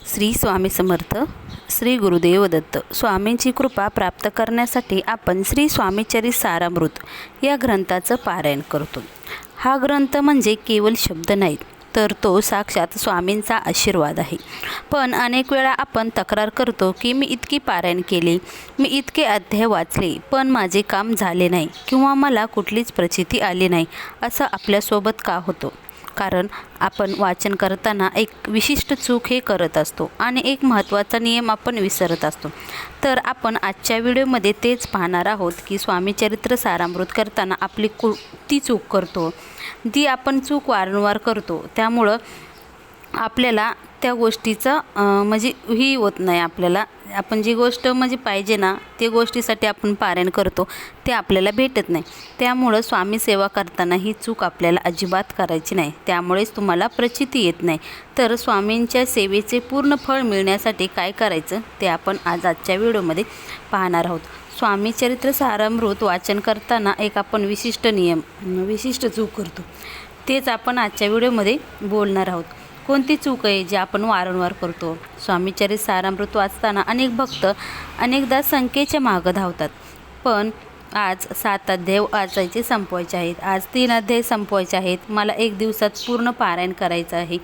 श्री स्वामी समर्थ. श्री गुरुदेव दत्त. स्वामींची कृपा प्राप्त करण्यासाठी आपण श्री स्वामीचरित सारामृत या ग्रंथाचं पारायण करतो. हा ग्रंथ म्हणजे केवळ शब्द नाहीत, तर तो साक्षात स्वामींचा आशीर्वाद आहे. पण अनेक वेळा आपण तक्रार करतो की मी इतकी पारायण केली, मी इतके अध्याय वाचले, पण माझे काम झाले नाही किंवा मला कुठलीच प्रचिती आली नाही. असं आपल्यासोबत का होतं? कारण आपण वाचन करताना एक विशिष्ट चूक हे करत असतो आणि एक महत्त्वाचा नियम आपण विसरत असतो. तर आपण आजच्या व्हिडिओमध्ये तेच पाहणार आहोत की स्वामी चरित्र सारामृत करताना आपली ती चूक करतो, ती आपण चूक वारंवार करतो. त्यामुळं आपल्याला त्या गोष्टीचं म्हणजे ही होत नाही. आपल्याला आपण जी गोष्ट म्हणजे पाहिजे ना, ते गोष्टीसाठी आपण पारायण करतो, ते आपल्याला भेटत नाही. त्यामुळं स्वामी सेवा करताना ही चूक आपल्याला अजिबात करायची नाही. त्यामुळेच तुम्हाला प्रचिती येत नाही. तर स्वामींच्या सेवेचे पूर्ण फळ मिळण्यासाठी काय करायचं ते आपण आजच्या व्हिडिओमध्ये पाहणार आहोत. स्वामी चरित्र सारामृत वाचन करताना एक आपण विशिष्ट चूक करतो, तेच आपण आजच्या व्हिडिओमध्ये बोलणार आहोत. कोणती चूक आहे जी आपण वारंवार करतो? स्वामीचरित सारामृत वाचताना अनेक भक्त अनेकदा संख्येच्या मागं धावतात. पण आज 7 अध्याय वाचायचे संपवायचे आहेत, आज 3 अध्याय संपवायचे आहेत, मला 1 दिवसात पूर्ण पारायण करायचं आहे.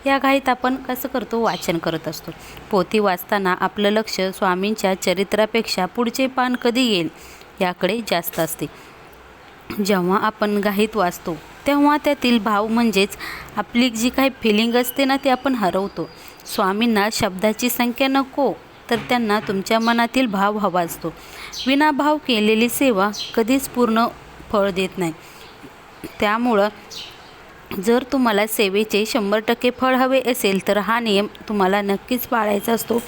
या घाईत आपण कसं करतो? वाचन करत असतो. पोथी वाचताना आपलं लक्ष स्वामींच्या चरित्रापेक्षा पुढचे पान कधी येईल याकडे जास्त असते. जेव्हा आपण घाईत वाचतो तेव्हा त्यातील भाव म्हणजेच आपली जी काही फिलिंग असते ना, ती आपण हरवतो. स्वामींना शब्दाची संख्या नको, तर त्यांना तुमच्या मनातील भाव हवा असतो. विनाभाव केलेली सेवा कधीच पूर्ण फळ देत नाही. त्यामुळं जर तुम्हाला सेवेचे 100% फळ हवे असेल तर हा नियम तुम्हाला नक्कीच पाळायचा असतो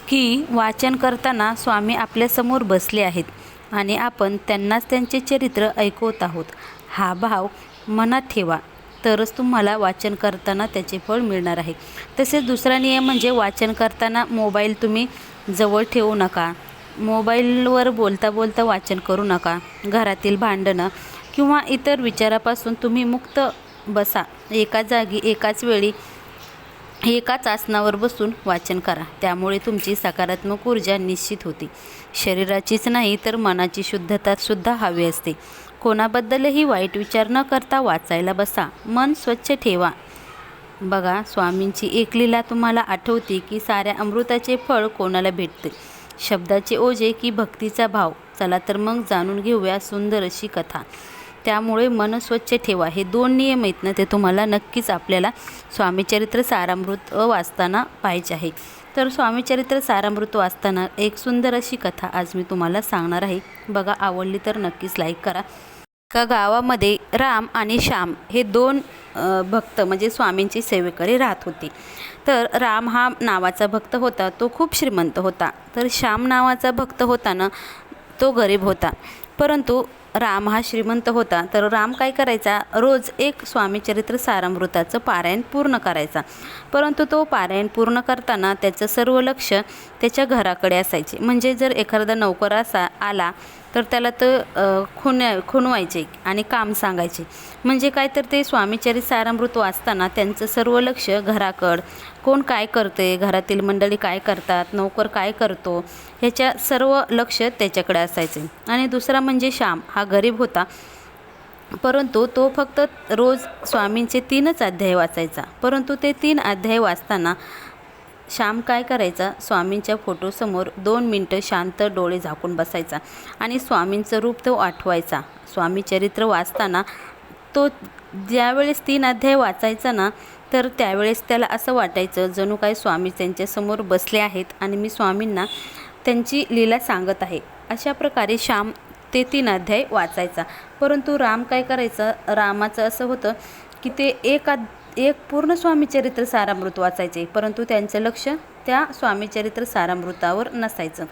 की वाचन करताना स्वामी आपल्यासमोर बसले आहेत आणि आपण त्यांनाच त्यांचे चरित्र ऐकवत आहोत. हा भाव मनात ठेवा, तरच तुम्हाला वाचन करताना त्याचे फळ मिळणार आहे. तसेच दुसरा नियम म्हणजे वाचन करताना मोबाईल तुम्ही जवळ ठेवू नका. मोबाईलवर बोलता बोलता वाचन करू नका. घरातील भांडणं किंवा इतर विचारापासून तुम्ही मुक्त बसा. एकाच जागी एकाच वेळी एकाच आसनावर बसून वाचन करा. त्यामुळे तुमची सकारात्मक ऊर्जा निश्चित होते. शरीराचीच नाही तर मनाची शुद्धतासुद्धा हवी असते. कोणाबद्दलही वाईट विचार न करता वाचायला बसा. मन स्वच्छ ठेवा. बघा, स्वामींची एक लीला तुम्हाला आठवते की साऱ्या अमृताचे फळ कोणाला भेटते? शब्दाचे ओझे की भक्तीचा भाव? चला तर मग जाणून घेऊया सुंदर अशी कथा. त्यामुळे मन स्वच्छ ठेवा. हे 2 नियम आहेत ना, ते तुम्हाला नक्कीच आपल्याला स्वामीचरित्र सारामृत वाचताना पाहिजे आहे. तर स्वामीचरित्र सारामृत वाचताना एक सुंदर अशी कथा आज मी तुम्हाला सांगणार आहे. बघा, आवडली तर नक्कीच लाईक करा. एका गावामध्ये राम आणि श्याम हे 2 भक्त म्हणजे स्वामींची सेवेकरी राहत होते. तर राम हा नावाचा भक्त होता, तो खूप श्रीमंत होता. तर श्याम नावाचा भक्त होता ना, तो गरीब होता. परंतु राम हा श्रीमंत होता, तर राम काय करायचा? रोज एक स्वामीचरित्र सारामृताचं पारायण पूर्ण करायचा. परंतु तो पारायण पूर्ण करताना त्याचं सर्व लक्ष त्याच्या घराकडे असायचे. म्हणजे जर एखादा नौकर आला तर त्याला खुणवायचे आणि काम सांगायचे. म्हणजे काय, तर ते स्वामीचरित सारामृत वाचताना त्यांचं सर्व लक्ष घराकडं, कोण काय करते, घरातील मंडळी काय करतात, नौकर काय करतो, ह्याच्या सर्व लक्ष त्याच्याकडे असायचे. आणि दुसरा म्हणजे श्याम हा गरीब होता, परंतु तो फक्त रोज स्वामींचे 3च अध्याय वाचायचा. परंतु ते 3 अध्याय वाचताना श्याम काय करायचा? स्वामींच्या फोटोसमोर 2 मिनटं शांत डोळे झाकून बसायचा आणि स्वामींचं रूप तो आठवायचा. स्वामी चरित्र वाचताना तो ज्यावेळेस 3 अध्याय वाचायचा ना, तर त्यावेळेस त्याला असं वाटायचं जणू काय स्वामी त्यांच्यासमोर बसले आहेत आणि मी स्वामींना त्यांची लीला सांगत आहे. अशा प्रकारे श्याम ते 3 अध्याय वाचायचा. परंतु राम काय करायचं? रामाचं असं होतं की ते एक पूर्ण स्वामीचरित्र सारामृत वाचायचे, परंतु त्यांचं लक्ष त्या स्वामीचरित्र सारामृतावर नसायचं.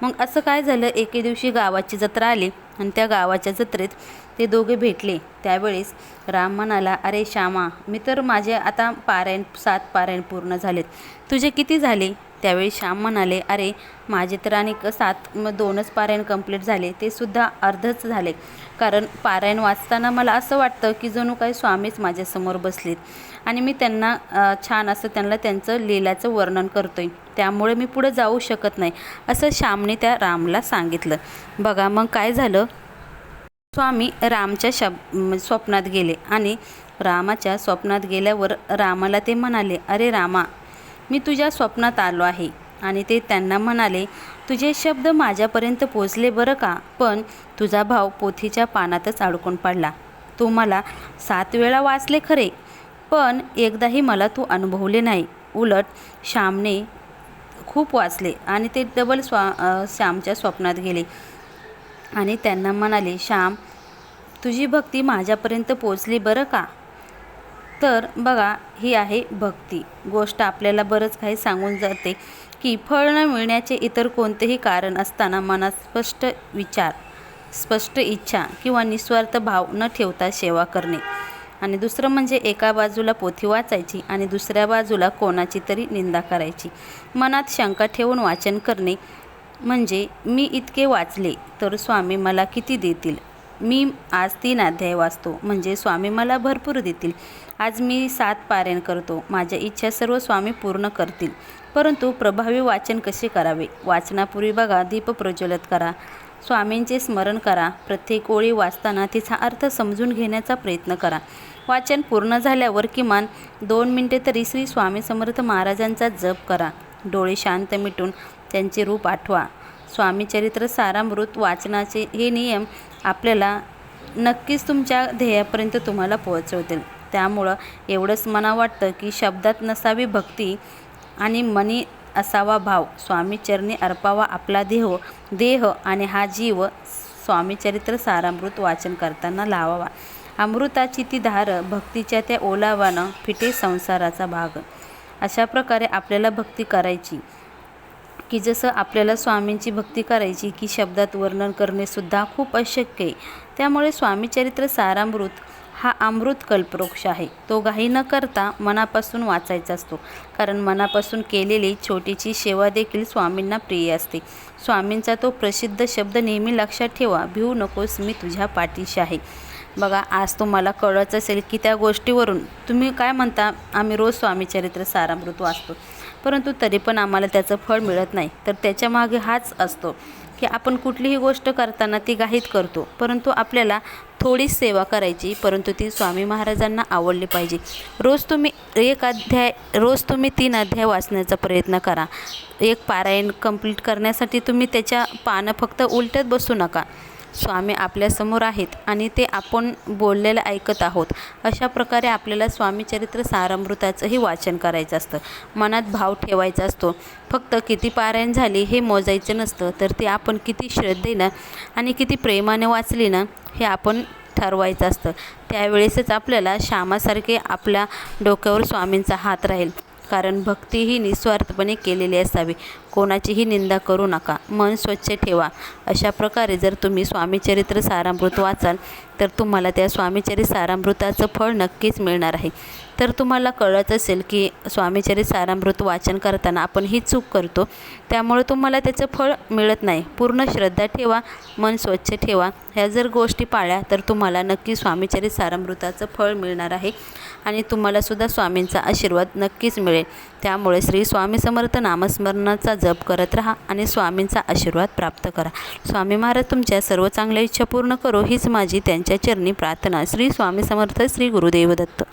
मग असं काय झालं? एके दिवशी गावाची जत्रा आली आणि त्या गावाच्या जत्रेत ते दोघे भेटले. त्यावेळेस राम म्हणाला, अरे श्यामा, मी तर माझे आता 7 पारायण पूर्ण झालेत, तुझे किती झाले? त्यावेळी श्याम म्हणाले, अरे माझे तर आणि 2च पारायण कंप्लीट झाले, ते सुद्धा अर्धच झाले. कारण पारायण वाचताना मला असं वाटतं की जणू काही स्वामीच माझ्यासमोर बसलेत आणि मी त्यांना छान असं त्यांचं लीलाचं वर्णन करतो आहे, त्यामुळे मी पुढे जाऊ शकत नाही, असं श्यामने त्या रामला सांगितलं. बघा मग काय झालं. स्वामी रामच्या स्वप्नात गेले आणि रामाच्या स्वप्नात गेल्यावर रामाला ते म्हणाले, अरे रामा, मी तुझ्या स्वप्नात आलो आहे. आणि ते त्यांना म्हणाले, तुझे शब्द माझ्यापर्यंत पोचले बरं का, पण तुझा भाव पोथीच्या पानातच अडकून पडला. तू मला 7 वेळा वाचले खरे, पण एकदाही मला तू अनुभवले नाही. उलट श्यामने खूप वाचले आणि ते डबल श्यामच्या स्वप्नात गेले आणि त्यांना म्हणाले, श्याम, तुझी भक्ती माझ्यापर्यंत पोचली बरं का. तर बघा, ही आहे भक्ती. गोष्ट आपल्याला बरंच काही सांगून जाते की फळ न मिळण्याचे इतर कोणतेही कारण असताना मनात स्पष्ट विचार, स्पष्ट इच्छा किंवा निस्वार्थ भाव न ठेवता सेवा करणे. आणि दुसरं म्हणजे एका बाजूला पोथी वाचायची आणि दुसऱ्या बाजूला कोणाची तरी निंदा करायची. मनात शंका ठेवून वाचन करणे म्हणजे मी इतके वाचले तर स्वामी मला किती देतील. मी आज 3 अध्याय वाचतो म्हणजे स्वामी मला भरपूर देतील. आज मी 7 पारायण करतो, माझ्या इच्छा सर्व स्वामी पूर्ण करतील. परंतु प्रभावी वाचन कसे करावे. वाचनापूर्वी बघा, दीप प्रज्वलित करा, स्वामींचे स्मरण करा, प्रत्येक ओळी वाचताना तिचा अर्थ समजून घेण्याचा प्रयत्न करा. वाचन पूर्ण झाल्यावर किमान 2 मिनिटे तरी श्री स्वामी समर्थ महाराजांचा जप करा. डोळे शांत मिटून त्यांचे रूप आठवा. स्वामीचरित्र सारामृत वाचनाचे हे नियम आपल्याला नक्कीच तुमच्या ध्येयापर्यंत तुम्हाला पोहोचवतील. त्यामुळं एवढंच मला वाटतं की शब्दात नसावी भक्ती आणि मनी असावा भाव. स्वामीचरणी अर्पावा आपला देह आणि हा जीव स्वामीचरित्र सारामृत वाचन करताना लावावा. अमृताची ती धार भक्तीच्या त्या ओलावानं फिटे संसाराचा भाग. अशा प्रकारे आपल्याला भक्ती करायची की जसं आपल्याला स्वामींची भक्ती करायची की शब्दात वर्णन करणेसुद्धा खूप अशक्य आहे. त्यामुळे स्वामीचरित्र सारामृत हा अमृत कल्पवृक्ष आहे. तो घाई न करता मनापासून वाचायचा असतो, कारण मनापासून केलेली छोटीशी सेवा देखील स्वामींना प्रिय असते. स्वामींचा तो प्रसिद्ध शब्द नेहमी लक्षात ठेवा, भिवू नकोस, मी तुझ्या पाठीशी आहे. बघा, आज तुम्हाला कळत असेल की त्या गोष्टीवरून तुम्ही काय म्हणता, आम्ही रोज स्वामीचरित्र सारामृत वाचतो परंतु तरी पण आम्हाला त्याचं फळ मिळत नाही. तर त्याच्यामागे हाच असतो की आपण कुठलीही गोष्ट करताना ती घाईत करतो, परंतु आपल्याला थोडीच सेवा करायची, परंतु ती स्वामी महाराजांना आवडली पाहिजे. रोज तुम्ही 3 अध्याय वाचण्याचा प्रयत्न करा. एक पारायण कंप्लीट करण्यासाठी तुम्ही त्याच्या पानं फक्त उलटत बसू नका. स्वामी आपल्यासमोर आहेत आणि ते आपण बोललेलं ऐकत आहोत. अशा प्रकारे आपल्याला स्वामीचरित्र सारामृताचंही वाचन करायचं असतं. मनात भाव ठेवायचा असतो. फक्त किती पारायण झाली हे मोजायचं नसतं, तर ते आपण किती श्रद्धेनं आणि किती प्रेमाने वाचली ना हे आपण ठरवायचं असतं. त्यावेळेसच आपल्याला श्यामासारखे आपल्या डोक्यावर स्वामींचा हात राहील. कारण भक्ती ही निस्वार्थपणे केलेली असावी. कोणाचीही निंदा करू नका, मन स्वच्छ ठेवा. अशा प्रकारे जर तुम्ही स्वामीचरित्र सारामृत वाचाल तर तुम्हाला त्या स्वामीचरित्र सारामृताचं फळ नक्कीच मिळणार आहे. तर तुम्हाला कळत असेल की स्वामीचरित्र सारामृत वाचन करताना आपण ही चूक करतो, त्यामुळे तुम्हाला त्याचं फळ मिळत नाही. पूर्ण श्रद्धा ठेवा, मन स्वच्छ ठेवा. ह्या जर गोष्टी पाळल्या तर तुम्हाला नक्की स्वामीचरित्र सारामृताचं फळ मिळणार आहे आणि तुम्हालासुद्धा स्वामींचा आशीर्वाद नक्कीच मिळेल. त्यामुळे श्री स्वामी समर्थ नामस्मरणाचा जप करत राहा आणि स्वामींचा आशीर्वाद प्राप्त करा. स्वामी महाराज तुमच्या सर्व चांगल्या इच्छा पूर्ण करो हीच माझी त्यांच्या चरणी प्रार्थना. श्री स्वामी समर्थ. श्री गुरुदेव दत्त.